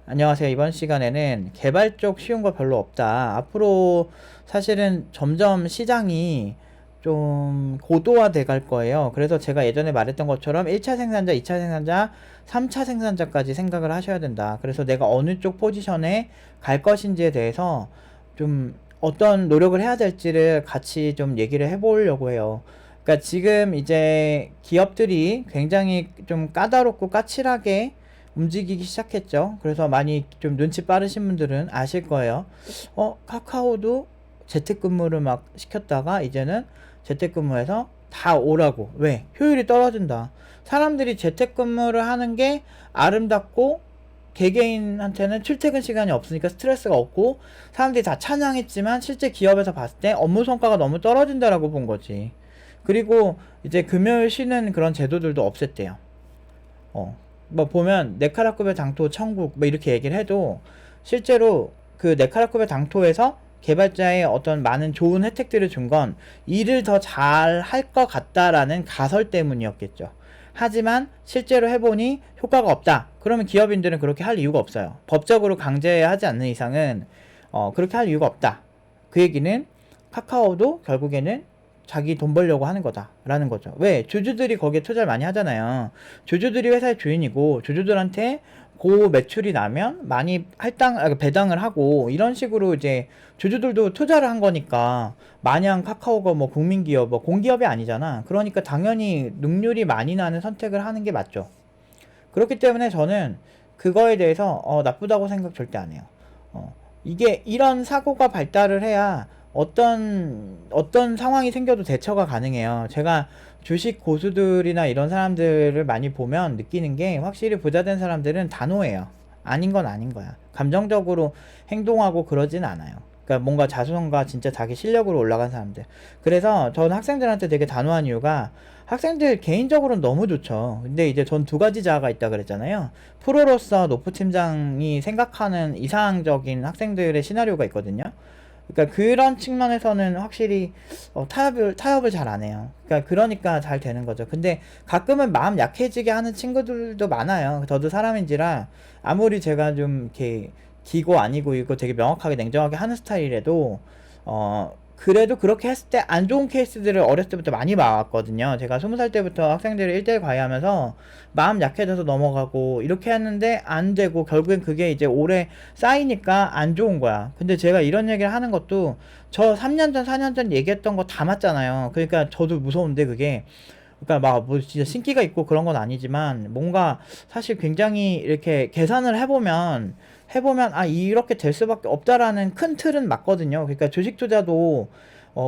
안녕하세요. 이번 시간에는 개발 쪽 쉬운 거 별로 없다. 앞으로 사실은 점점 시장이 좀 고도화돼 갈 거예요. 그래서 제가 예전에 말했던 것처럼 1차 생산자, 2차 생산자, 3차 생산자까지 생각을 하셔야 된다. 그래서 내가 어느 쪽 포지션에 갈 것인지에 대해서 좀 어떤 노력을 해야 될지를 같이 좀 얘기를 해보려고 해요. 그러니까 지금 이제 기업들이 굉장히 좀 까다롭고 까칠하게 움직이기 시작했죠. 그래서 많이 좀 눈치 빠르신 분들은 아실 거예요. 카카오도 재택근무를 막 시켰다가 이제는 재택근무해서 다 오라고. 왜? 효율이 떨어진다. 사람들이 재택근무를 하는 게 아름답고 개개인한테는 출퇴근 시간이 없으니까 스트레스가 없고 사람들이 다 찬양했지만 실제 기업에서 봤을 때 업무 성과가 너무 떨어진다라고 본 거지. 그리고 이제 금요일 쉬는 그런 제도들도 없앴대요. 뭐 보면 네카라급의 당토 천국 뭐 이렇게 얘기를 해도 실제로 그 네카라급의 당토에서 개발자의 어떤 많은 좋은 혜택들을 준 건 일을 더 잘 할 것 같다라는 가설 때문이었겠죠. 하지만 실제로 해보니 효과가 없다. 그러면 기업인들은 그렇게 할 이유가 없어요. 법적으로 강제하지 않는 이상은 그렇게 할 이유가 없다. 그 얘기는 카카오도 결국에는 자기 돈 벌려고 하는 거다라는 거죠. 왜? 주주들이 거기에 투자를 많이 하잖아요. 주주들이 회사의 주인이고 주주들한테 고 매출이 나면 많이 배당을 하고 이런 식으로 이제 주주들도 투자를 한 거니까 마냥 카카오가 뭐 국민기업, 뭐 공기업이 아니잖아. 그러니까 당연히 능률이 많이 나는 선택을 하는 게 맞죠. 그렇기 때문에 저는 그거에 대해서 나쁘다고 생각 절대 안 해요. 이게 이런 사고가 발달을 해야 어떤 상황이 생겨도 대처가 가능해요. 제가 주식 고수들이나 이런 사람들을 많이 보면 느끼는 게 확실히 부자 된 사람들은 단호해요. 아닌 건 아닌 거야. 감정적으로 행동하고 그러진 않아요. 그러니까 뭔가 자수성가 진짜 자기 실력으로 올라간 사람들. 그래서 저는 학생들한테 되게 단호한 이유가 학생들 개인적으로는 너무 좋죠. 근데 이제 전 두 가지 자아가 있다 그랬잖아요. 프로로서 노프 팀장이 생각하는 이상적인 학생들의 시나리오가 있거든요. 그러니까 그런 측면에서는 확실히 타협을 잘 안 해요. 그러니까 잘 되는 거죠. 근데 가끔은 마음 약해지게 하는 친구들도 많아요. 저도 사람인지라 아무리 제가 좀 이렇게 기고 아니고 이거 되게 명확하게 냉정하게 하는 스타일이라도 그래도 그렇게 했을 때 안 좋은 케이스들을 어렸을 때부터 많이 봐왔거든요. 제가 20살 때부터 학생들을 1대1 과외하면서 마음 약해져서 넘어가고 이렇게 했는데 안 되고 결국엔 그게 이제 오래 쌓이니까 안 좋은 거야. 근데 제가 이런 얘기를 하는 것도 저 3년 전, 4년 전 얘기했던 거 다 맞잖아요. 그러니까 저도 무서운데 그게 그러니까 막 뭐 진짜 신기가 있고 그런 건 아니지만 뭔가 사실 굉장히 이렇게 계산을 해보면 아 이렇게 될 수밖에 없다라는 큰 틀은 맞거든요. 그러니까 주식 투자도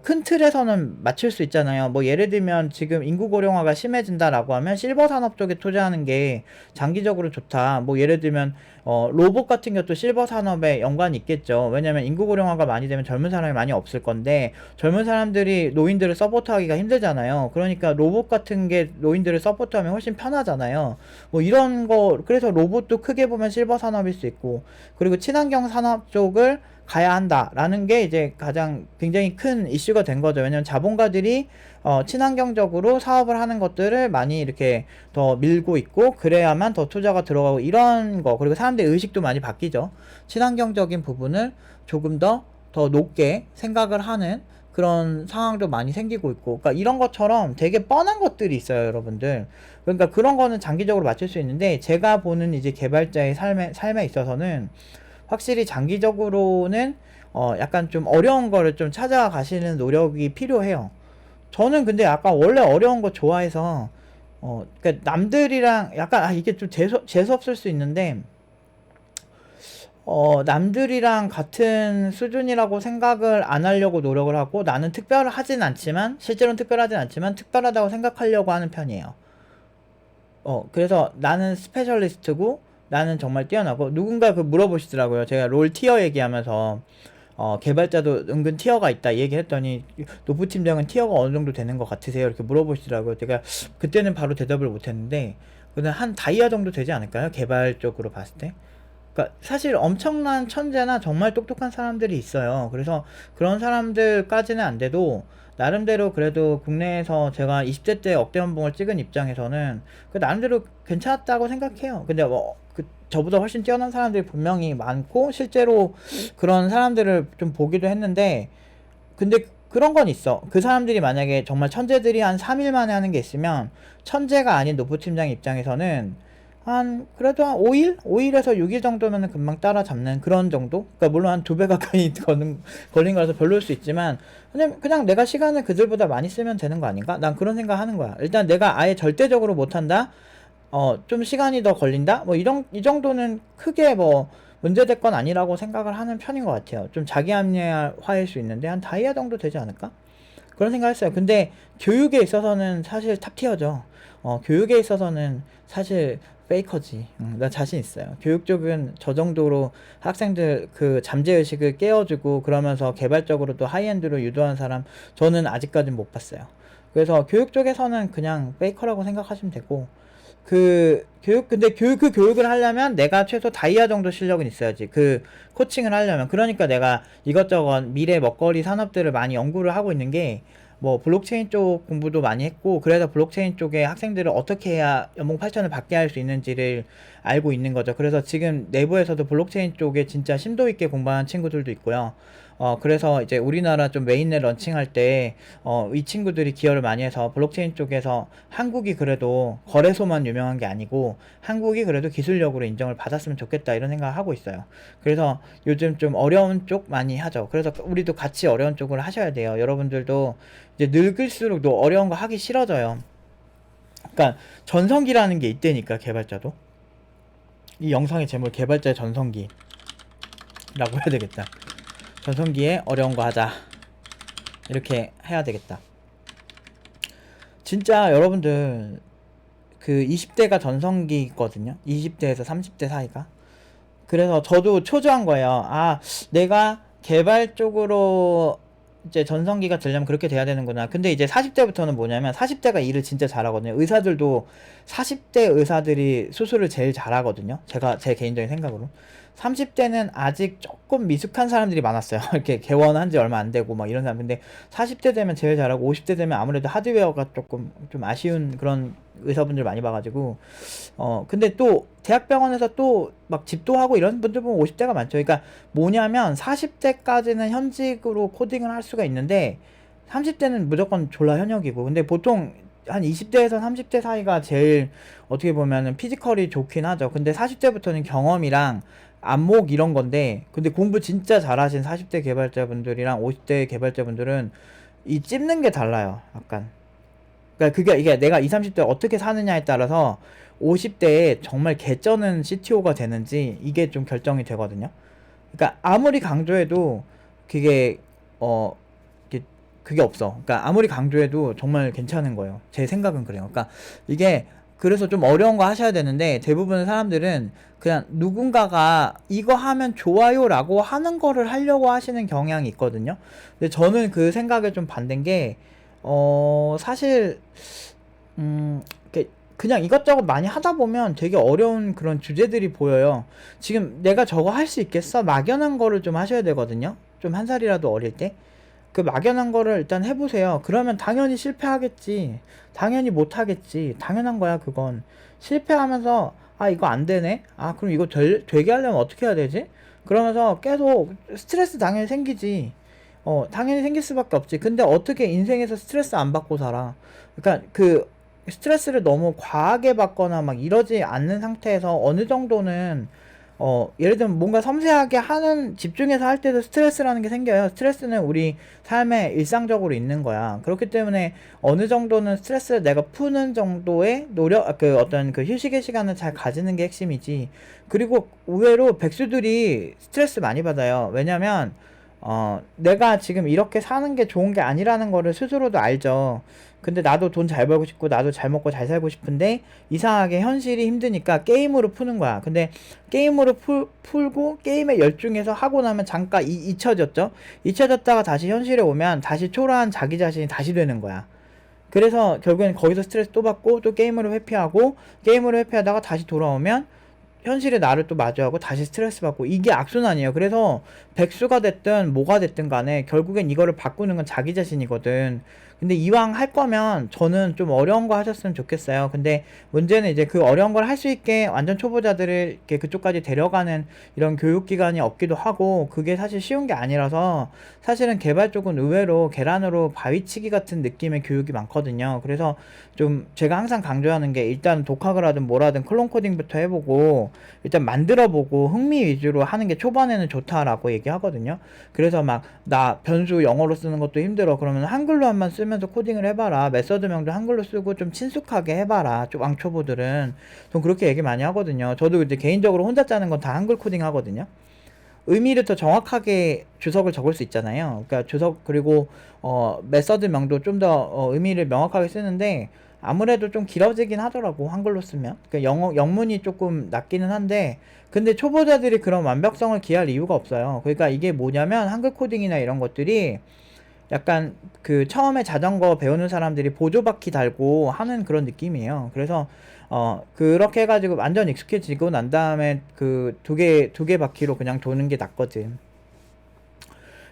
큰 틀에서는 맞출 수 있잖아요. 뭐 예를 들면 지금 인구 고령화가 심해진다라고 하면 실버 산업 쪽에 투자하는 게 장기적으로 좋다. 뭐 예를 들면 로봇 같은 것도 실버 산업에 연관이 있겠죠. 왜냐면 인구 고령화가 많이 되면 젊은 사람이 많이 없을 건데 젊은 사람들이 노인들을 서포트하기가 힘들잖아요. 그러니까 로봇 같은 게 노인들을 서포트하면 훨씬 편하잖아요. 뭐 이런 거 그래서 로봇도 크게 보면 실버 산업일 수 있고 그리고 친환경 산업 쪽을 가야 한다라는 게 이제 가장 굉장히 큰 이슈가 된 거죠. 왜냐면 자본가들이 친환경적으로 사업을 하는 것들을 많이 이렇게 더 밀고 있고 그래야만 더 투자가 들어가고 이런 거 그리고 사람들의 의식도 많이 바뀌죠. 친환경적인 부분을 조금 더 높게 생각을 하는 그런 상황도 많이 생기고 있고 그러니까 이런 것처럼 되게 뻔한 것들이 있어요 여러분들. 그러니까 그런 거는 장기적으로 맞출 수 있는데 제가 보는 이제 개발자의 삶에 있어서는 확실히 장기적으로는 약간 좀 어려운 거를 좀 찾아가시는 노력이 필요해요. 저는 근데 약간 원래 어려운 거 좋아해서 그러니까 남들이랑 약간 이게 좀 재수 없을 수 있는데 남들이랑 같은 수준이라고 생각을 안 하려고 노력을 하고 나는 특별하진 않지만 실제로는 특별하진 않지만 특별하다고 생각하려고 하는 편이에요. 그래서 나는 스페셜리스트고 나는 정말 뛰어나고 누군가 그 물어보시더라고요. 제가 롤 티어 얘기하면서 개발자도 은근 티어가 있다 얘기를 했더니 노프 팀장은 티어가 어느 정도 되는 것 같으세요? 이렇게 물어보시더라고요. 제가 그때는 바로 대답을 못했는데 그냥 한 다이아 정도 되지 않을까요? 개발 쪽으로 봤을 때. 그러니까 사실 엄청난 천재나 정말 똑똑한 사람들이 있어요. 그래서 그런 사람들까지는 안 돼도 나름대로 그래도 국내에서 제가 20대 때 억대 연봉을 찍은 입장에서는 그 나름대로 괜찮았다고 생각해요. 근데 저보다 훨씬 뛰어난 사람들이 분명히 많고 실제로 그런 사람들을 좀 보기도 했는데, 근데 그런 건 있어. 그 사람들이 만약에 정말 천재들이 한 3일 만에 하는 게 있으면 천재가 아닌 노프 팀장 입장에서는 그래도 한 5일? 5일에서 6일 정도면 금방 따라잡는 그런 정도? 그러니까 물론 한 2배 가까이 걸린 거라서 별로일 수 있지만, 그냥 내가 시간을 그들보다 많이 쓰면 되는 거 아닌가? 난 그런 생각 하는 거야. 일단 내가 아예 절대적으로 못한다? 좀 시간이 더 걸린다? 뭐 이 정도는 크게 뭐 문제될 건 아니라고 생각을 하는 편인 것 같아요. 좀 자기 합리화일 수 있는데 한 다이아 정도 되지 않을까? 그런 생각했어요. 근데 교육에 있어서는 사실 탑티어죠. 교육에 있어서는 사실 페이커지. 나 자신 있어요. 교육 쪽은 저 정도로 학생들 그 잠재의식을 깨워주고 그러면서 개발적으로도 하이엔드로 유도한 사람 저는 아직까지는 못 봤어요. 그래서 교육 쪽에서는 그냥 페이커라고 생각하시면 되고, 근데 그 교육을 하려면 내가 최소 다이아 정도 실력은 있어야지. 그 코칭을 하려면. 그러니까 내가 이것저것 미래 먹거리 산업들을 많이 연구를 하고 있는 게, 뭐 블록체인 쪽 공부도 많이 했고, 그래서 블록체인 쪽에 학생들을 어떻게 해야 연봉 8천을 받게 할 수 있는지를 알고 있는 거죠. 그래서 지금 내부에서도 블록체인 쪽에 진짜 심도 있게 공부하는 친구들도 있고요. 그래서 이제 우리나라 좀 메인넷 런칭할 때, 이 친구들이 기여를 많이 해서 블록체인 쪽에서 한국이 그래도 거래소만 유명한 게 아니고 한국이 그래도 기술력으로 인정을 받았으면 좋겠다 이런 생각을 하고 있어요. 그래서 요즘 좀 어려운 쪽 많이 하죠. 그래서 우리도 같이 어려운 쪽을 하셔야 돼요. 여러분들도 이제 늙을수록 또 어려운 거 하기 싫어져요. 그러니까 전성기라는 게 있다니까, 개발자도. 이 영상의 제목 개발자의 전성기라고 해야 되겠다. 전성기에 어려운 거 하자, 이렇게 해야 되겠다. 진짜 여러분들 그 20대가 전성기거든요. 20대에서 30대 사이가. 그래서 저도 초조한 거예요. 내가 개발 쪽으로 이제 전성기가 되려면 그렇게 돼야 되는구나. 근데 이제 40대부터는 뭐냐면 40대가 일을 진짜 잘하거든요. 의사들도 40대 의사들이 수술을 제일 잘하거든요. 제 개인적인 생각으로. 30대는 아직 조금 미숙한 사람들이 많았어요. 이렇게 개원한 지 얼마 안 되고 막 이런 사람. 근데 40대 되면 제일 잘하고 50대 되면 아무래도 하드웨어가 조금 좀 아쉬운 그런 의사분들 많이 봐가지고, 근데 또 대학병원에서 또 막 집도하고 이런 분들 보면 50대가 많죠. 그러니까 뭐냐면 40대까지는 현직으로 코딩을 할 수가 있는데 30대는 무조건 졸라 현역이고, 근데 보통 한 20대에서 30대 사이가 제일 어떻게 보면은 피지컬이 좋긴 하죠. 근데 40대부터는 경험이랑 안목 이런 건데, 근데 공부 진짜 잘하신 40대 개발자분들이랑 50대 개발자분들은 이 찝는 게 달라요. 약간. 그러니까 이게 내가 20, 30대 어떻게 사느냐에 따라서 50대에 정말 개쩌는 CTO가 되는지 이게 좀 결정이 되거든요. 그러니까 아무리 강조해도 그게 그게 없어. 그러니까 아무리 강조해도 정말 괜찮은 거예요. 제 생각은 그래요. 그러니까 이게 그래서 좀 어려운 거 하셔야 되는데, 대부분의 사람들은 그냥 누군가가 이거 하면 좋아요 라고 하는 거를 하려고 하시는 경향이 있거든요. 근데 저는 그 생각에 좀 반대인 게, 사실 그냥 이것저것 많이 하다 보면 되게 어려운 그런 주제들이 보여요. 지금 내가 저거 할 수 있겠어? 막연한 거를 좀 하셔야 되거든요. 좀 한 살이라도 어릴 때. 그 막연한 거를 일단 해보세요. 그러면 당연히 실패하겠지. 당연히 못하겠지. 당연한 거야, 그건. 실패하면서, 이거 안 되네? 그럼 이거 되게 하려면 어떻게 해야 되지? 그러면서 계속 스트레스 당연히 생기지. 당연히 생길 수밖에 없지. 근데 어떻게 인생에서 스트레스 안 받고 살아? 그러니까 그 스트레스를 너무 과하게 받거나 막 이러지 않는 상태에서 어느 정도는, 예를 들면 뭔가 섬세하게 집중해서 할 때도 스트레스라는 게 생겨요. 스트레스는 우리 삶에 일상적으로 있는 거야. 그렇기 때문에 어느 정도는 스트레스를 내가 푸는 정도의 어떤 그 휴식의 시간을 잘 가지는 게 핵심이지. 그리고 의외로 백수들이 스트레스 많이 받아요. 왜냐면, 내가 지금 이렇게 사는 게 좋은 게 아니라는 거를 스스로도 알죠. 근데 나도 돈 잘 벌고 싶고 나도 잘 먹고 잘 살고 싶은데 이상하게 현실이 힘드니까 게임으로 푸는 거야. 근데 게임으로 풀고 게임에 열중해서 하고 나면 잠깐 잊혀졌죠. 잊혀졌다가 다시 현실에 오면 다시 초라한 자기 자신이 다시 되는 거야. 그래서 결국엔 거기서 스트레스 또 받고 또 게임으로 회피하고 게임으로 회피하다가 다시 돌아오면 현실의 나를 또 마주하고 다시 스트레스 받고 이게 악순환이에요. 그래서 백수가 됐든 뭐가 됐든 간에 결국엔 이거를 바꾸는 건 자기 자신이거든. 근데 이왕 할 거면 저는 좀 어려운 거 하셨으면 좋겠어요. 근데 문제는 이제 그 어려운 걸 할 수 있게 완전 초보자들을 이렇게 그쪽까지 데려가는 이런 교육기관이 없기도 하고 그게 사실 쉬운 게 아니라서 사실은 개발 쪽은 의외로 계란으로 바위치기 같은 느낌의 교육이 많거든요. 그래서 좀 제가 항상 강조하는 게 일단 독학을 하든 뭐라든 클론 코딩부터 해보고 일단 만들어보고 흥미 위주로 하는 게 초반에는 좋다라고 얘기하거든요. 그래서 막 나 변수 영어로 쓰는 것도 힘들어. 그러면 한글로 한번 쓰면서 코딩을 해봐라. 메서드명도 한글로 쓰고 좀 친숙하게 해봐라. 좀 왕초보들은 전 그렇게 얘기 많이 하거든요. 저도 이제 개인적으로 혼자 짜는 건 다 한글 코딩 하거든요. 의미를 더 정확하게 주석을 적을 수 있잖아요. 그러니까 주석 그리고 메서드명도 좀 더 의미를 명확하게 쓰는데 아무래도 좀 길어지긴 하더라고 한글로 쓰면. 그러니까 영어 영문이 조금 낫기는 한데 근데 초보자들이 그런 완벽성을 기할 이유가 없어요. 그러니까 이게 뭐냐면 한글 코딩이나 이런 것들이 약간 그 처음에 자전거 배우는 사람들이 보조바퀴 달고 하는 그런 느낌이에요. 그래서 그렇게 해가지고 완전 익숙해지고 난 다음에 그 두 개 바퀴로 그냥 도는 게 낫거든.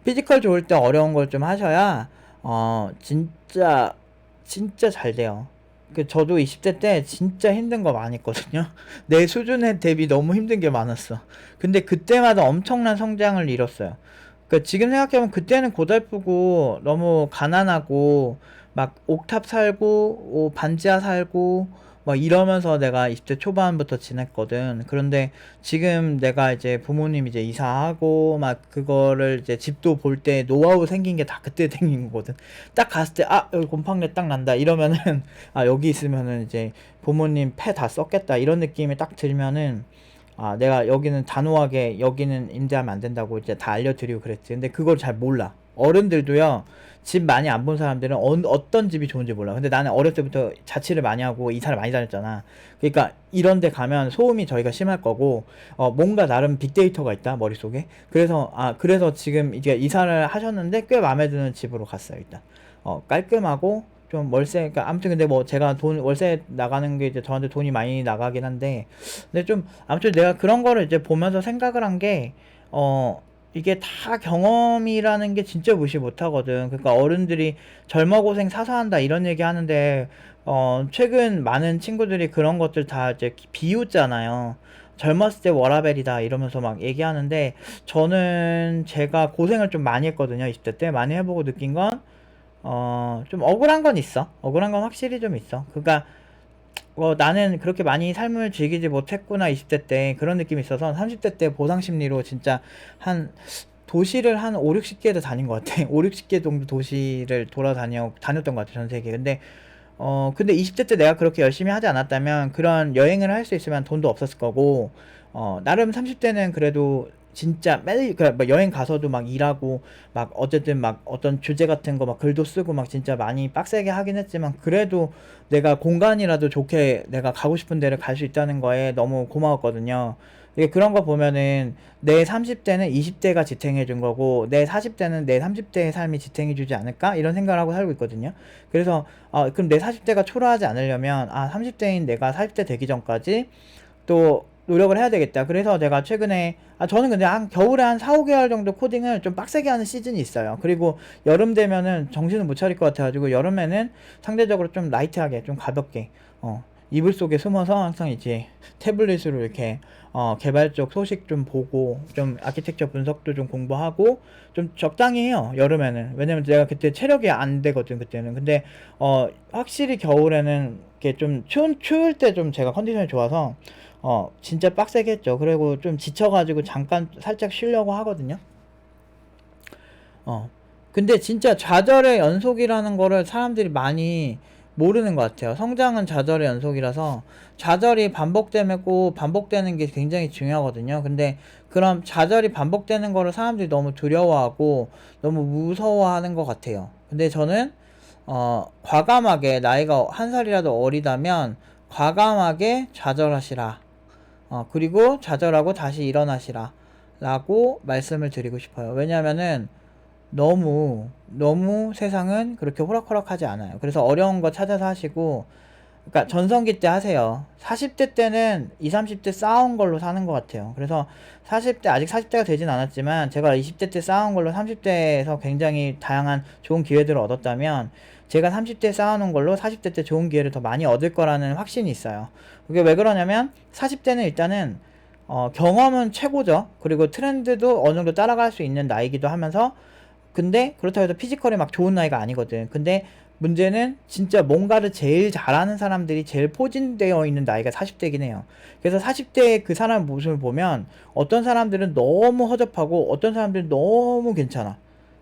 피지컬 좋을 때 어려운 걸 좀 하셔야 진짜 진짜 잘 돼요. 그 저도 20대 때 진짜 힘든 거 많이 했거든요. 내 수준에 대비 너무 힘든 게 많았어. 근데 그때마다 엄청난 성장을 이뤘어요. 그 지금 생각해보면 그때는 고달프고 너무 가난하고 막 옥탑 살고 반지하 살고 막 이러면서 내가 20대 초반부터 지냈거든. 그런데 지금 내가 이제 부모님 이제 이사하고 막 그거를 이제 집도 볼 때 노하우 생긴 게 다 그때 생긴 거거든. 딱 갔을 때 아 여기 곰팡내 딱 난다 이러면은 아 여기 있으면은 이제 부모님 패 다 썼겠다 이런 느낌이 딱 들면은 아 내가 여기는 단호하게 여기는 임대하면 안 된다고 이제 다 알려드리고 그랬지. 근데 그걸 잘 몰라. 어른들도요. 집 많이 안 본 사람들은 어떤 집이 좋은지 몰라. 근데 나는 어렸을 때부터 자취를 많이 하고 이사를 많이 다녔잖아. 그러니까 이런 데 가면 소음이 저희가 심할 거고 뭔가 나름 빅데이터가 있다 머릿속에. 그래서 지금 이제 이사를 하셨는데 꽤 마음에 드는 집으로 갔어요. 일단 깔끔하고 좀 월세, 그러니까 아무튼 근데 뭐 제가 돈 월세 나가는 게 이제 저한테 돈이 많이 나가긴 한데 근데 좀 아무튼 내가 그런 거를 이제 보면서 생각을 한 게 이게 다 경험이라는 게 진짜 무시 못 하거든. 그러니까 어른들이 젊어 고생 사서 한다 이런 얘기 하는데 최근 많은 친구들이 그런 것들 다 이제 비웃잖아요. 젊었을 때 워라벨이다 이러면서 막 얘기하는데 저는 제가 고생을 좀 많이 했거든요. 20대 때 많이 해보고 느낀 건 좀 억울한 건 있어. 억울한 건 확실히 좀 있어. 그러니까 나는 그렇게 많이 삶을 즐기지 못했구나 20대 때 그런 느낌이 있어서 30대 때 보상 심리로 진짜 한 도시를 한 5, 60개도 다닌 것 같아. 5, 60개 정도 도시를 다녔던 것 같아, 전 세계. 근데 20대 때 내가 그렇게 열심히 하지 않았다면 그런 여행을 할 수 있으면 돈도 없었을 거고, 나름 30대는 그래도 진짜 매일, 막 여행 가서도 막 일하고, 막 어쨌든 막 어떤 주제 같은 거 막 글도 쓰고 막 진짜 많이 빡세게 하긴 했지만, 그래도 내가 공간이라도 좋게 내가 가고 싶은 데를 갈 수 있다는 거에 너무 고마웠거든요. 이게 그런 거 보면은 내 30대는 20대가 지탱해 준 거고 내 40대는 내 30대의 삶이 지탱해 주지 않을까? 이런 생각을 하고 살고 있거든요. 그래서 그럼 내 40대가 초라하지 않으려면 30대인 내가 40대 되기 전까지 또 노력을 해야 되겠다. 그래서 제가 최근에 저는 근데 한 겨울에 한 4, 5개월 정도 코딩을 좀 빡세게 하는 시즌이 있어요. 그리고 여름 되면은 정신을 못 차릴 것 같아가지고 여름에는 상대적으로 좀 라이트하게 좀 가볍게 이불 속에 숨어서 항상 이제 태블릿으로 이렇게 개발 쪽 소식 좀 보고 좀 아키텍처 분석도 좀 공부하고 좀 적당히 해요 여름에는. 왜냐면 내가 그때 체력이 안 되거든 그때는. 근데 확실히 겨울에는 이렇게 좀 추울 때 좀 제가 컨디션이 좋아서 진짜 빡세게 했죠. 그리고 좀 지쳐가지고 잠깐 살짝 쉬려고 하거든요. 어. 근데 진짜 좌절의 연속이라는 거를 사람들이 많이 모르는 것 같아요. 성장은 좌절의 연속이라서 좌절이 반복되고 반복되는 게 굉장히 중요하거든요. 근데 그럼 좌절이 반복되는 거를 사람들이 너무 두려워하고 너무 무서워하는 것 같아요. 근데 저는 과감하게 나이가 한 살이라도 어리다면 과감하게 좌절하시라. 그리고 좌절하고 다시 일어나시라. 라고 말씀을 드리고 싶어요. 왜냐면은 너무 세상은 그렇게 호락호락하지 않아요. 그래서 어려운 거 찾아서 하시고 그러니까 전성기 때 하세요. 40대 때는 20, 30대 쌓아온 걸로 사는 것 같아요. 그래서 40대, 아직 40대가 되진 않았지만 제가 20대 때 쌓아온 걸로 30대에서 굉장히 다양한 좋은 기회들을 얻었다면 제가 30대 쌓아놓은 걸로 40대 때 좋은 기회를 더 많이 얻을 거라는 확신이 있어요. 그게 왜 그러냐면 40대는 일단은 경험은 최고죠. 그리고 트렌드도 어느 정도 따라갈 수 있는 나이기도 하면서, 근데 그렇다고 해서 피지컬이 막 좋은 나이가 아니거든. 근데 문제는 진짜 뭔가를 제일 잘하는 사람들이 제일 포진되어 있는 나이가 40대긴 해요. 그래서 40대 그 사람 모습을 보면 어떤 사람들은 너무 허접하고 어떤 사람들은 너무 괜찮아.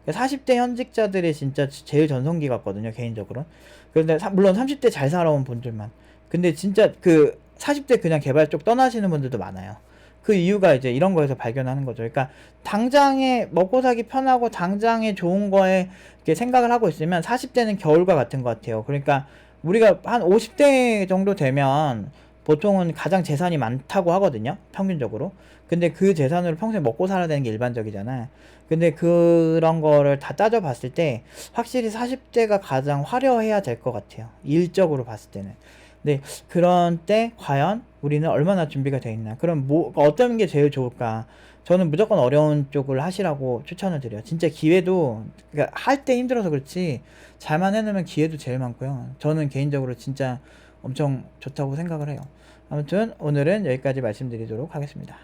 40대 현직자들이 진짜 제일 전성기 같거든요, 개인적으로. 그런데 물론 30대 잘 살아온 분들만. 근데 진짜 그 40대 그냥 개발 쪽 떠나시는 분들도 많아요. 그 이유가 이제 이런 거에서 발견하는 거죠. 그러니까 당장에 먹고 살기 편하고 당장에 좋은 거에 이렇게 생각을 하고 있으면 40대는 겨울과 같은 것 같아요. 그러니까 우리가 한 50대 정도 되면 보통은 가장 재산이 많다고 하거든요, 평균적으로. 근데 그 재산으로 평생 먹고 살아야 되는 게 일반적이잖아. 근데 그런 거를 다 따져봤을 때 확실히 40대가 가장 화려해야 될 것 같아요, 일적으로 봤을 때는. 네, 그런 때 과연 우리는 얼마나 준비가 돼 있나? 그럼 뭐 어떤 게 제일 좋을까? 저는 무조건 어려운 쪽을 하시라고 추천을 드려요. 진짜 기회도, 그러니까 할 때 힘들어서 그렇지 잘만 해놓으면 기회도 제일 많고요. 저는 개인적으로 진짜 엄청 좋다고 생각을 해요. 아무튼 오늘은 여기까지 말씀드리도록 하겠습니다.